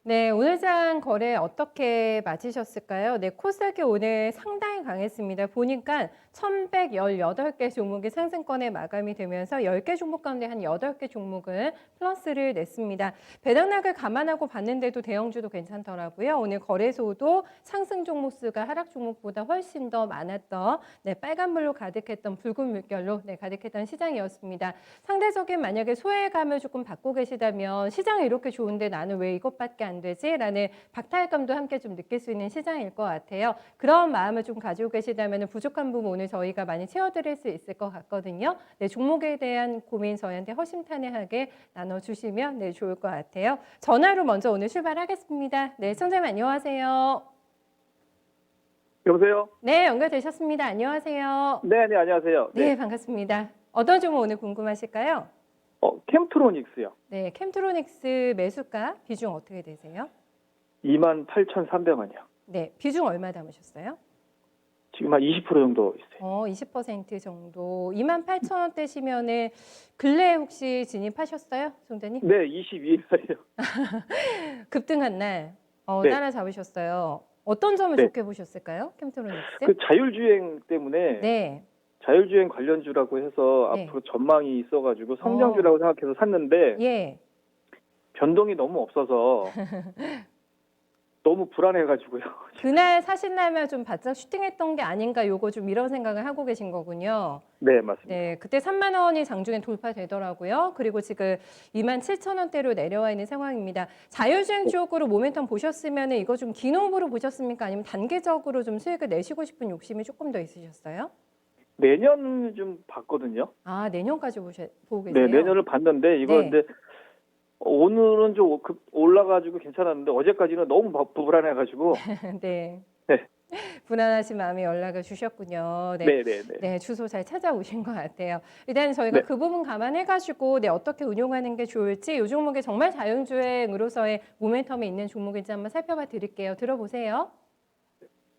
네, 오늘 장 거래 어떻게 마치셨을까요? 네, 코스닥이 오늘 상당히 강했습니다. 보니까 1118개 종목이 상승권에 마감이 되면서 10개 종목 가운데 한 8개 종목은 플러스를 냈습니다. 배당락을 감안하고 봤는데도 대형주도 괜찮더라고요. 오늘 거래소도 상승 종목 수가 하락 종목보다 훨씬 더 많았던 빨간불로 가득했던 붉은 물결로 가득했던 시장이었습니다. 상대적인 만약에 소외감을 조금 받고 계시다면 시장이 이렇게 좋은데 나는 왜 이것밖에 안 되지? 라는 박탈감도 함께 좀 느낄 수 있는 시장일 것 같아요. 그런 마음을 좀 가지고 계시다면 부족한 부분 오늘 저희가 많이 채워드릴 수 있을 것 같거든요. 네, 종목에 대한 고민 저희한테 허심탄회하게 나눠주시면 좋을 것 같아요. 전화로 먼저 오늘 출발하겠습니다. 네, 선생님 안녕하세요. 여보세요? 네, 연결되셨습니다. 안녕하세요. 네, 안녕하세요. 네, 반갑습니다. 어떤 종목 오늘 궁금하실까요? 캠트로닉스요. 네, 캠트로닉스 매수가 비중 어떻게 되세요? 28,300원이요. 네, 비중 얼마 담으셨어요? 지금 한 20% 정도 있어요. 20% 정도. 28,000원대시면은 근래에 혹시 진입하셨어요, 송대님? 네, 22일 날이요. 급등한 날 네. 따라잡으셨어요. 어떤 점을 네. 좋게 보셨을까요, 캠트로닉스? 그 자율주행 때문에 네, 자율주행 관련주라고 해서 네. 앞으로 전망이 있어가지고 성장주라고 생각해서 샀는데 예. 변동이 너무 없어서 너무 불안해가지고요. 그날 사신 날면 좀 바짝 슈팅했던 게 아닌가 요거 좀 이런 생각을 하고 계신 거군요. 네, 맞습니다. 네, 그때 3만 원이 장중에 돌파되더라고요. 그리고 지금 27,000원대로 내려와 있는 상황입니다. 자율주행 쪽으로 모멘텀 보셨으면 이거 좀 긴 호흡으로 보셨습니까? 아니면 단계적으로 좀 수익을 내시고 싶은 욕심이 조금 더 있으셨어요? 내년 좀 봤거든요. 아, 내년까지 보고 계세요? 네, 내년을 봤는데 이거 네. 근데 오늘은 좀 올라가지고 괜찮았는데 어제까지는 너무 불안해가지고 네. 네. 불안하신 마음에 연락을 주셨군요. 네. 네, 네, 네. 네, 주소 잘 찾아오신 것 같아요. 일단 저희가 네. 그 부분 감안해가지고 어떻게 운용하는 게 좋을지 이 종목이 정말 자율주행으로서의 모멘텀이 있는 종목인지 한번 살펴봐 드릴게요. 들어보세요.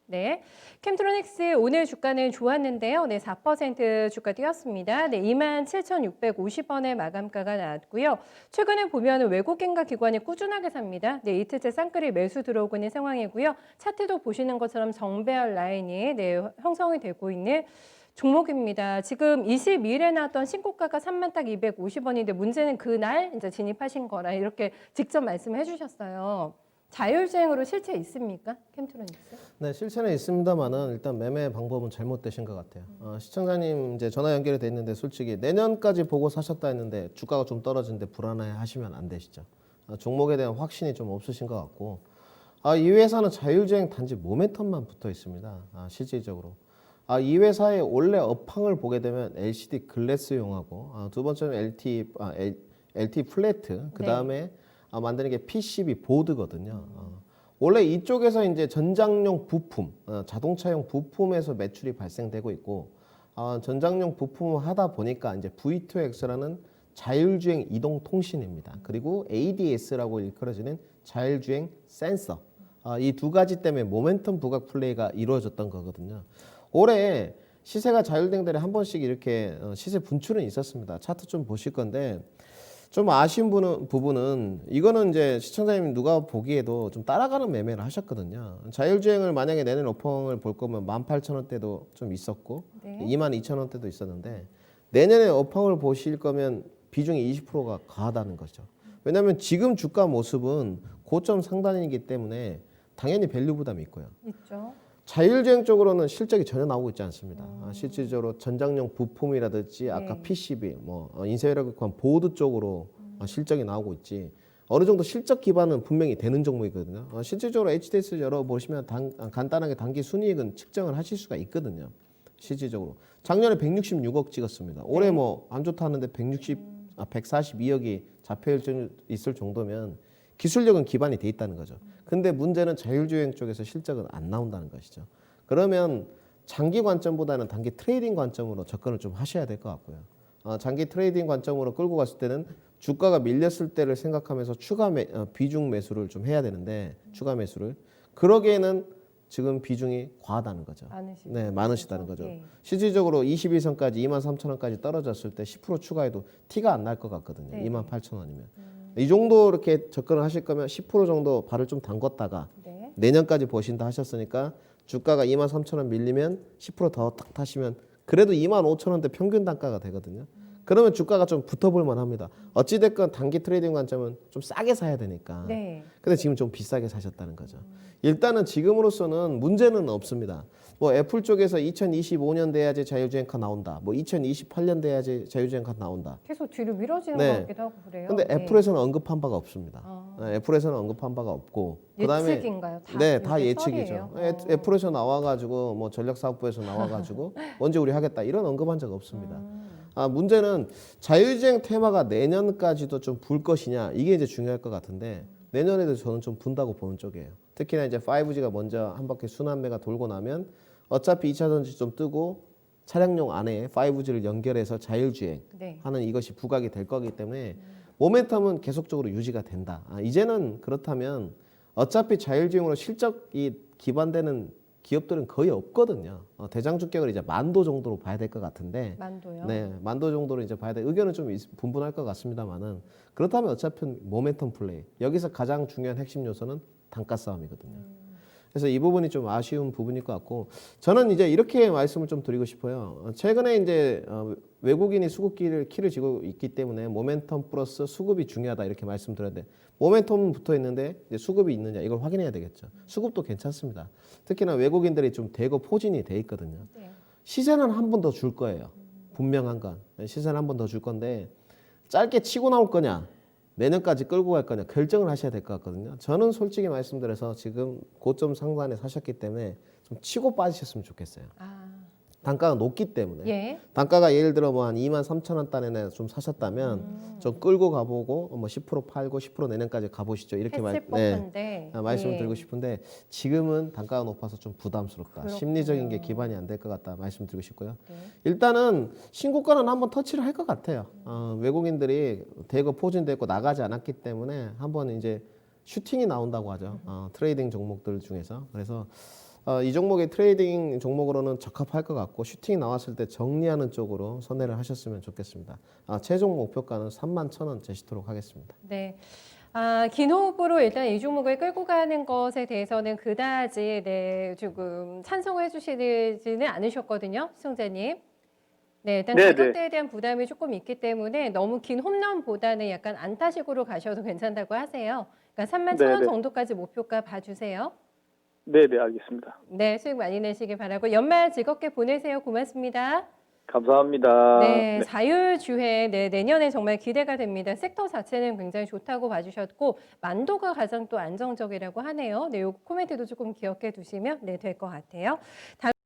네, 캠트로닉스 오늘 주가는 좋았는데요. 네, 4% 주가 뛰었습니다. 네, 27,650원의 마감가가 나왔고요. 최근에 보면 외국인과 기관이 꾸준하게 삽니다. 네, 이틀째 쌍끌이 매수 들어오고 있는 상황이고요. 차트도 보시는 것처럼 정배열 라인이 형성이 되고 있는 종목입니다. 지금 22일에 나왔던 신고가가 31,250원인데 문제는 그날 이제 진입하신 거라 이렇게 직접 말씀해 주셨어요. 자율주행으로 실체 있습니까? 캠트로닉스? 네, 실체는 있습니다만은 일단 매매 방법은 잘못되신 것 같아요. 시청자님 이제 전화 연결이 돼 있는데 솔직히 내년까지 보고 사셨다 했는데 주가가 좀 떨어지는데 불안해 하시면 안 되시죠. 종목에 대한 확신이 좀 없으신 것 같고, 이 회사는 자율주행 단지 모멘텀만 붙어 있습니다. 실질적으로. 이 회사의 원래 업황을 보게 되면 LCD 글래스용하고, 두 번째는 LT 플래트, 그 다음에 만드는 게 PCB 보드거든요. 원래 이쪽에서 이제 전장용 부품, 자동차용 부품에서 매출이 발생되고 있고, 전장용 부품을 하다 보니까 이제 V2X라는 자율주행 이동 통신입니다. 그리고 ADS라고 일컬어지는 자율주행 센서. 이 두 가지 때문에 모멘텀 부각 플레이가 이루어졌던 거거든요. 올해 시세가 자율주행 대에 한 번씩 이렇게 시세 분출은 있었습니다. 차트 좀 보실 건데, 좀 아쉬운 부분은 이거는 이제 시청자님 누가 보기에도 좀 따라가는 매매를 하셨거든요. 자율주행을 만약에 내년 업황을 볼 거면 18,000원대도 좀 있었고, 네. 22,000원대도 있었는데, 내년에 업황을 보실 거면 비중이 20%가 과하다는 거죠. 왜냐하면 지금 주가 모습은 고점 상단이기 때문에 당연히 밸류 부담이 있고요. 있죠. 자율주행 쪽으로는 실적이 전혀 나오고 있지 않습니다. 실질적으로 전장용 부품이라든지 아까 PCB, 인쇄라고 보드 쪽으로 실적이 나오고 있지. 어느 정도 실적 기반은 분명히 되는 종목이거든요. 실질적으로 HDS 열어보시면 간단하게 단기 순이익은 측정을 하실 수가 있거든요. 실질적으로. 작년에 166억 찍었습니다. 올해 안 좋다 하는데 142억이 잡혀 있을 정도면 기술력은 기반이 돼 있다는 거죠. 근데 문제는 자율주행 쪽에서 실적은 안 나온다는 것이죠. 그러면 장기 관점보다는 단기 트레이딩 관점으로 접근을 좀 하셔야 될 것 같고요. 장기 트레이딩 관점으로 끌고 갔을 때는 주가가 밀렸을 때를 생각하면서 비중 매수를 좀 해야 되는데, 추가 매수를. 그러기에는 지금 비중이 과하다는 거죠. 많으시다는 거죠. 네. 실질적으로 21선까지 23,000원까지 떨어졌을 때 10% 추가해도 티가 안 날 것 같거든요. 네. 28,000원이면. 이 정도 이렇게 접근을 하실 거면 10% 정도 발을 좀 담궜다가 네. 내년까지 보신다 하셨으니까 주가가 23,000원 밀리면 10%더 딱 타시면 그래도 25,000원대 평균 단가가 되거든요. 그러면 주가가 좀 붙어볼 만합니다. 어찌됐건 단기 트레이딩 관점은 좀 싸게 사야 되니까. 네. 근데 지금 좀 비싸게 사셨다는 거죠. 일단은 지금으로서는 문제는 없습니다. 뭐 애플 쪽에서 2025년 돼야지 자율주행카 나온다. 뭐 2028년 돼야지 자율주행카 나온다. 계속 뒤로 미뤄지는 네. 것 같기도 하고 그래요. 근데 네. 애플에서는 언급한 바가 없습니다. 아. 애플에서는 언급한 바가 없고 그다음에 예측인가요? 네, 다 이게 예측이죠. 썰이에요? 애플에서 나와가지고 뭐 전략사업부에서 나와가지고 언제 우리 하겠다 이런 언급한 적 없습니다. 문제는 자율주행 테마가 내년까지도 좀 불 것이냐 이게 이제 중요할 것 같은데 내년에도 저는 좀 분다고 보는 쪽이에요. 특히나 이제 5G가 먼저 한 바퀴 순환매가 돌고 나면 어차피 2차 전지 좀 뜨고 차량용 안에 5G를 연결해서 자율주행 네. 하는 이것이 부각이 될 거기 때문에 모멘텀은 계속적으로 유지가 된다. 이제는 그렇다면 어차피 자율주행으로 실적이 기반되는 기업들은 거의 없거든요. 대장 주격을 이제 만도 정도로 봐야 될 것 같은데, 만도요. 네, 만도 정도로 이제 봐야 돼. 의견은 좀 분분할 것 같습니다만은 그렇다면 어차피 모멘텀 플레이. 여기서 가장 중요한 핵심 요소는 단가 싸움이거든요. 그래서 이 부분이 좀 아쉬운 부분일 것 같고 저는 이제 이렇게 말씀을 좀 드리고 싶어요. 최근에 이제 외국인이 수급기를 키를 쥐고 있기 때문에 모멘텀 플러스 수급이 중요하다 이렇게 말씀드렸는데 모멘텀은 붙어 있는데 이제 수급이 있느냐 이걸 확인해야 되겠죠. 수급도 괜찮습니다. 특히나 외국인들이 좀 대거 포진이 돼 있거든요. 네. 시세는 한 번 더 줄 거예요. 분명한 건 시세는 한 번 더 줄 건데 짧게 치고 나올 거냐 내년까지 끌고 갈 거냐 결정을 하셔야 될 것 같거든요. 저는 솔직히 말씀드려서 지금 고점 상단에 사셨기 때문에 좀 치고 빠지셨으면 좋겠어요. 아, 단가가 높기 때문에. 예. 단가가 예를 들어 뭐 한 23,000원 단에 좀 사셨다면 좀 끌고 가보고 뭐 10% 팔고 10% 내년까지 가보시죠. 이렇게 했을 법한데. 말씀을 예. 드리고 싶은데 지금은 단가가 높아서 좀 부담스럽다. 그렇군요. 심리적인 게 기반이 안 될 것 같다. 말씀드리고 싶고요. 네. 일단은 신고가는 한번 터치를 할 것 같아요. 외국인들이 대거 포진됐고 나가지 않았기 때문에 한번 이제 슈팅이 나온다고 하죠. 트레이딩 종목들 중에서. 그래서 이 종목의 트레이딩 종목으로는 적합할 것 같고 슈팅이 나왔을 때 정리하는 쪽으로 선회를 하셨으면 좋겠습니다. 최종 목표가는 31,000원 제시토록 하겠습니다. 네. 긴 호흡으로 일단 이 종목을 끌고 가는 것에 대해서는 그다지 조금 찬성을 해주시지는 않으셨거든요, 시청자님. 네, 일단 네, 가격대에 대한 부담이 조금 있기 때문에 너무 긴 홈런보다는 약간 안타식으로 가셔도 괜찮다고 하세요. 그러니까 31,000원 네. 정도까지 목표가 봐주세요. 네, 네, 알겠습니다. 네, 수익 많이 내시길 바라고 연말 즐겁게 보내세요. 고맙습니다. 감사합니다. 네, 자율주행 내년에 정말 기대가 됩니다. 섹터 자체는 굉장히 좋다고 봐주셨고 만도가 가장 또 안정적이라고 하네요. 네, 요 코멘트도 조금 기억해 두시면 될 것 같아요.